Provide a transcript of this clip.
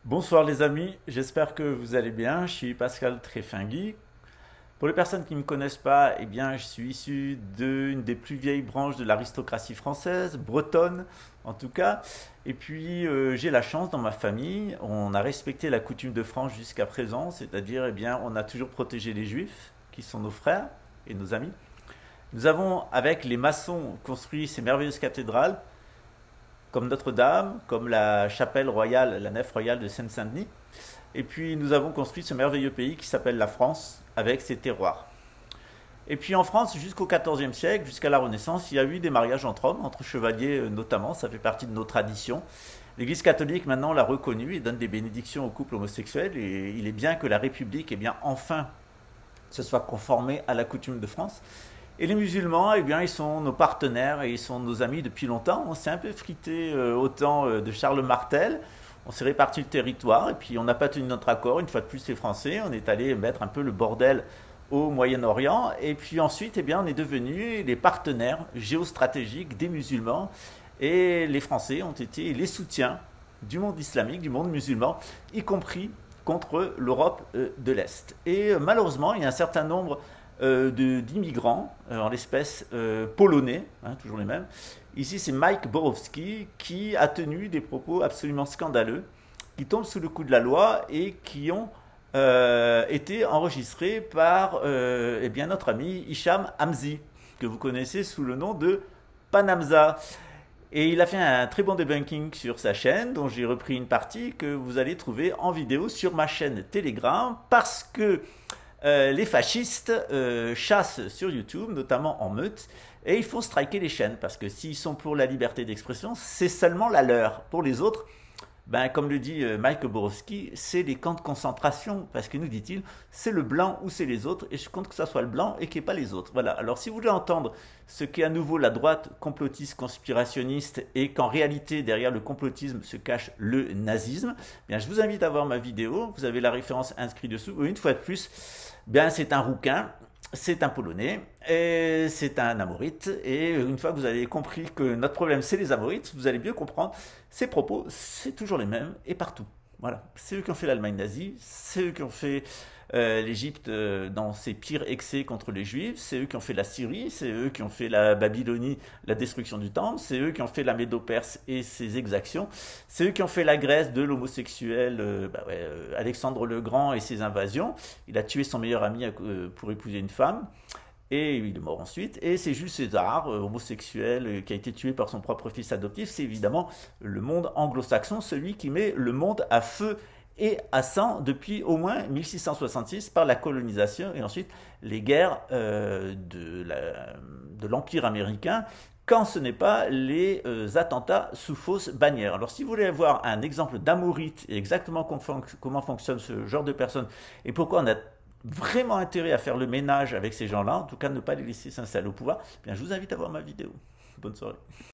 Bonsoir les amis, j'espère que vous allez bien. Je suis Pascal Tréfingui. Pour les personnes qui ne me connaissent pas, eh bien, je suis issu d'une des plus vieilles branches de l'aristocratie française, bretonne en tout cas. Et puis j'ai la chance dans ma famille, on a respecté la coutume de France jusqu'à présent, c'est-à-dire eh bien, on a toujours protégé les juifs, qui sont nos frères et nos amis. Nous avons, avec les maçons, construit ces merveilleuses cathédrales comme Notre-Dame, comme la chapelle royale, la nef royale de Seine-Saint-Denis. Et puis nous avons construit ce merveilleux pays qui s'appelle la France, avec ses terroirs. Et puis en France, jusqu'au XIVe siècle, jusqu'à la Renaissance, il y a eu des mariages entre hommes, entre chevaliers notamment, ça fait partie de nos traditions. L'Église catholique maintenant l'a reconnu et donne des bénédictions aux couples homosexuels. Et il est bien que la République, eh bien, enfin, se soit conformée à la coutume de France. Et les musulmans, eh bien, ils sont nos partenaires et ils sont nos amis depuis longtemps. On s'est un peu frité au temps de Charles Martel. On s'est réparti le territoire et puis on n'a pas tenu notre accord. Une fois de plus, les Français, on est allé mettre un peu le bordel au Moyen-Orient. Et puis ensuite, eh bien, on est devenus les partenaires géostratégiques des musulmans. Et les Français ont été les soutiens du monde islamique, du monde musulman, y compris contre l'Europe de l'Est. Et malheureusement, il y a un certain nombre d'immigrants, en l'espèce polonais, hein, toujours les mêmes. Ici, c'est Mike Borowski qui a tenu des propos absolument scandaleux, qui tombent sous le coup de la loi et qui ont été enregistrés par eh bien, notre ami Hicham Hamzi, que vous connaissez sous le nom de Panamza. Et il a fait un très bon debunking sur sa chaîne, dont j'ai repris une partie que vous allez trouver en vidéo sur ma chaîne Telegram, parce que les fascistes chassent sur YouTube, notamment en meute, et ils font striker les chaînes, parce que s'ils sont pour la liberté d'expression, c'est seulement la leur. Pour les autres, ben, comme le dit Mike Borowski, c'est les camps de concentration, parce que nous dit-il, c'est le blanc ou c'est les autres, et je compte que ça soit le blanc et qu'il n'y ait pas les autres. Voilà, alors si vous voulez entendre ce qu'est à nouveau la droite complotiste, conspirationniste, et qu'en réalité, derrière le complotisme se cache le nazisme, bien, je vous invite à voir ma vidéo, vous avez la référence inscrite dessous, une fois de plus, bien, c'est un rouquin, c'est un Polonais, et c'est un Amorite, et une fois que vous avez compris que notre problème c'est les Amorites, vous allez mieux comprendre, ces propos, c'est toujours les mêmes, et partout. Voilà, c'est eux qui ont fait l'Allemagne nazie, c'est eux qui ont fait l'Égypte dans ses pires excès contre les Juifs, c'est eux qui ont fait la Syrie, c'est eux qui ont fait la Babylonie, la destruction du temple, c'est eux qui ont fait la Médo-Perse et ses exactions, c'est eux qui ont fait la Grèce de l'homosexuel Alexandre le Grand et ses invasions. Il a tué son meilleur ami pour épouser une femme. Et il est mort ensuite. Et c'est Jules César, homosexuel, qui a été tué par son propre fils adoptif. C'est évidemment le monde anglo-saxon, celui qui met le monde à feu et à sang depuis au moins 1666 par la colonisation et ensuite les guerres de l'Empire américain, quand ce n'est pas les attentats sous fausse bannière. Alors si vous voulez avoir un exemple d'amorite et exactement comment fonctionne ce genre de personnes et pourquoi on a vraiment intérêt à faire le ménage avec ces gens-là, en tout cas ne pas les laisser s'installer au pouvoir, eh bien je vous invite à voir ma vidéo. Bonne soirée.